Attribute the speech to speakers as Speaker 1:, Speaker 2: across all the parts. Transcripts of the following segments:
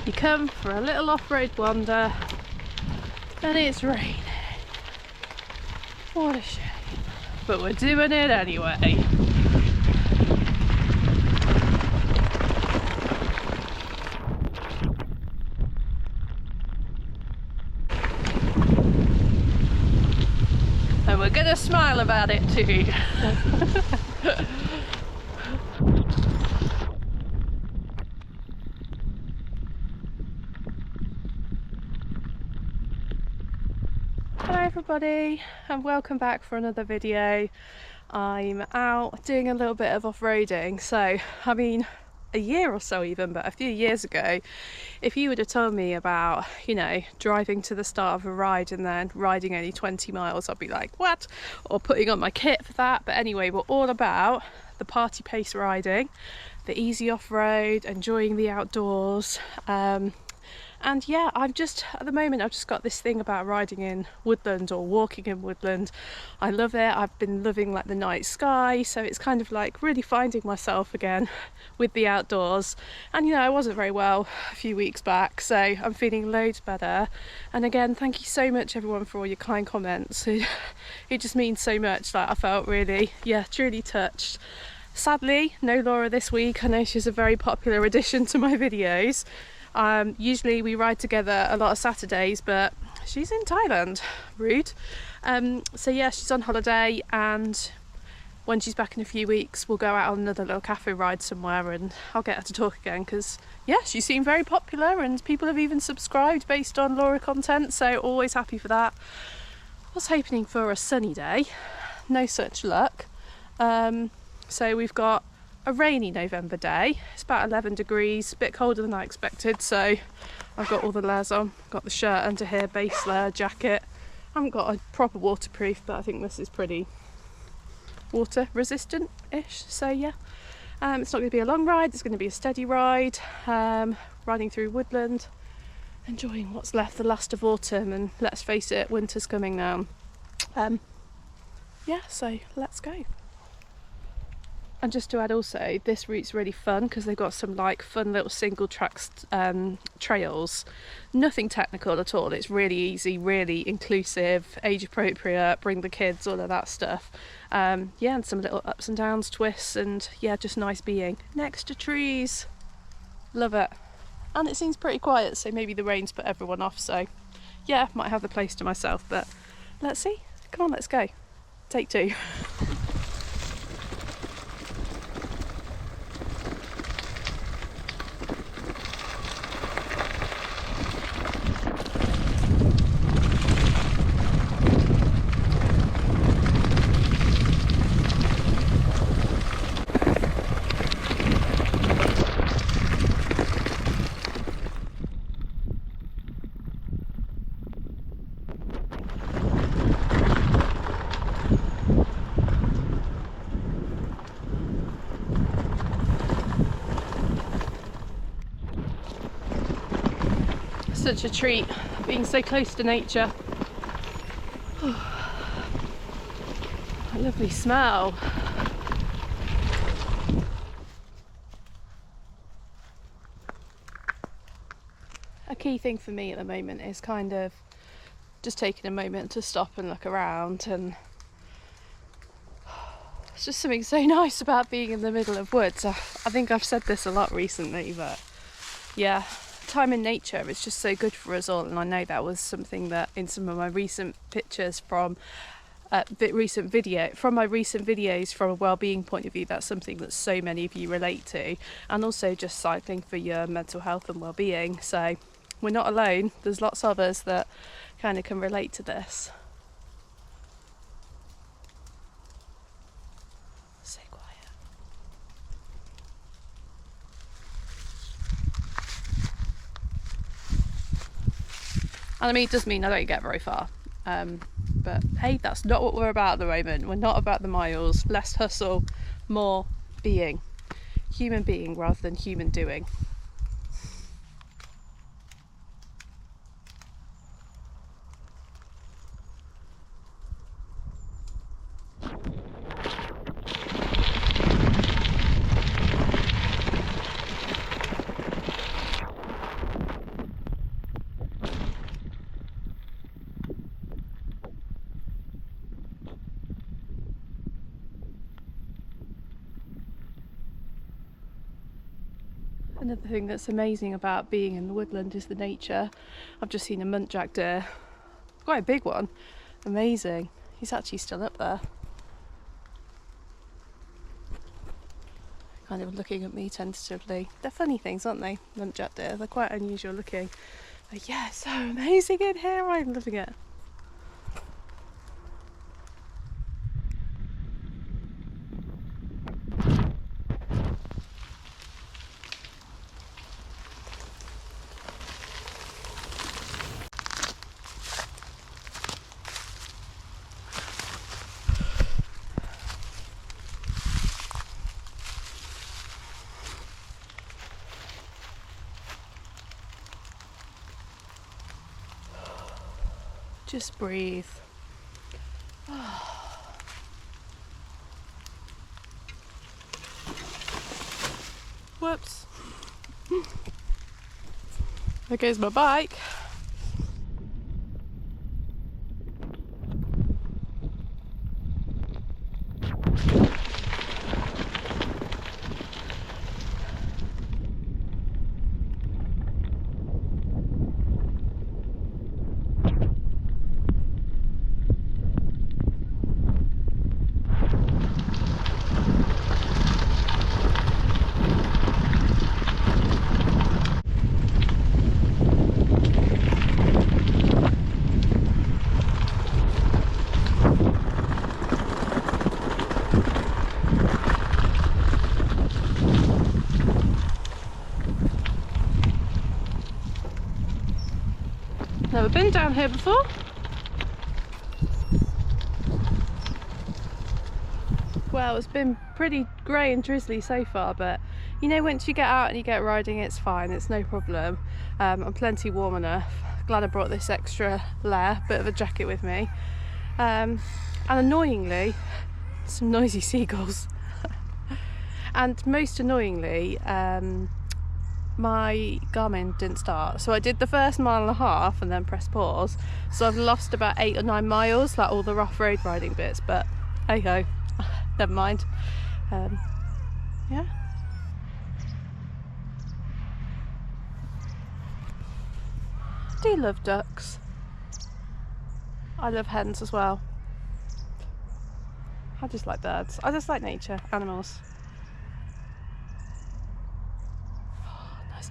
Speaker 1: You come for a little off-road wander and it's raining. What a shame. But we're doing it anyway. And we're gonna smile about it too. Hello everybody and welcome back for another video. I'm out doing a little bit of off-roading. So I mean a year or so even, but a few years ago, if you would have told me about, you know, driving to the start of a ride and then riding only 20 miles, I'd be like, what? Or putting on my kit for that. But anyway, we're all about the party pace riding, the easy off-road, enjoying the outdoors. And yeah, at the moment I've just got this thing about riding in woodland or walking in woodland. I love it. I've been loving like the night sky, so it's kind of like really finding myself again with the outdoors. And you know, I wasn't very well a few weeks back, so I'm feeling loads better. And again, thank you so much everyone for all your kind comments. It just means so much. Like I felt really, truly touched. Sadly, no Laura this week. I know she's a very popular addition to my videos. Usually we ride together a lot of Saturdays, but she's in Thailand. Rude. So yeah, she's on holiday, and when she's back in a few weeks we'll go out on another little cafe ride somewhere and I'll get her to talk again, because yeah, she seemed very popular and people have even subscribed based on Laura content, so always happy for that. I was hoping for a sunny day, no such luck. So we've got a rainy November day. It's about 11 degrees, a bit colder than I expected, so I've got all the layers on. Got the shirt under here, base layer, jacket. I haven't got a proper waterproof, but I think this is pretty water resistant-ish, so yeah. It's not going to be a long ride, it's going to be a steady ride, riding through woodland, enjoying what's left, the last of autumn, and let's face it, winter's coming now. Yeah, so let's go. And just to add also, this route's really fun because they've got some like fun little single tracks trails. Nothing technical at all. It's really easy, really inclusive, age appropriate, bring the kids, all of that stuff. Yeah, and some little ups and downs, twists, and yeah, just nice being next to trees. Love it. And it seems pretty quiet, so maybe the rain's put everyone off, so yeah, might have the place to myself, but let's see. Come on, let's go. Take two. Such a treat being so close to nature. A lovely smell. A key thing for me at the moment is kind of just taking a moment to stop and look around, and it's just something so nice about being in the middle of woods. I think I've said this a lot recently, but yeah, time in nature is just so good for us all, and I know that was something that in some of my recent pictures from my recent videos from a well-being point of view, that's something that so many of you relate to, and also just cycling for your mental health and well-being. So we're not alone, there's lots of us that kind of can relate to this. So quiet. And I mean, it does mean I don't get very far, but hey, that's not what we're about at the moment. We're not about the miles. Less hustle, more being. Human being rather than human doing. Another thing that's amazing about being in the woodland is the nature. I've just seen a muntjac deer, quite a big one, amazing. He's actually still up there, kind of looking at me tentatively. They're funny things, aren't they, muntjac deer? They're quite unusual looking. But yeah, it's so amazing in here, I'm loving it. Just breathe. Whoops. There goes my bike. Never been down here before. Well, it's been pretty grey and drizzly so far, but you know, once you get out and you get riding, it's fine, it's no problem. I'm plenty warm enough. Glad I brought this extra layer, bit of a jacket with me. And annoyingly, some noisy seagulls. And most annoyingly, my Garmin didn't start, so I did the first 1.5 miles and then pressed pause, so I've lost about 8 or 9 miles, like all the rough road riding bits, but hey ho, never mind. Yeah, I do love ducks. I love hens as well. I just like birds. I just like nature, animals.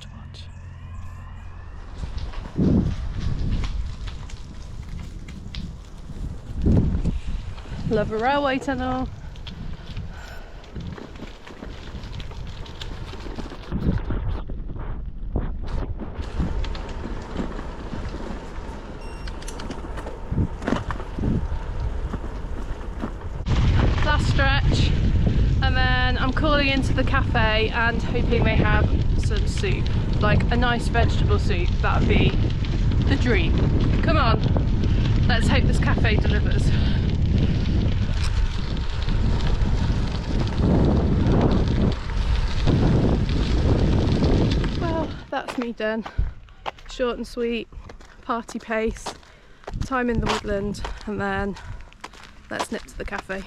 Speaker 1: To watch. Love a railway tunnel. Last stretch, and then I'm calling into the cafe and hoping they have some soup, like a nice vegetable soup. That would be the dream. Come on, let's hope this cafe delivers. Well, that's me done. Short and sweet, party pace, time in the woodland, and then let's nip to the cafe.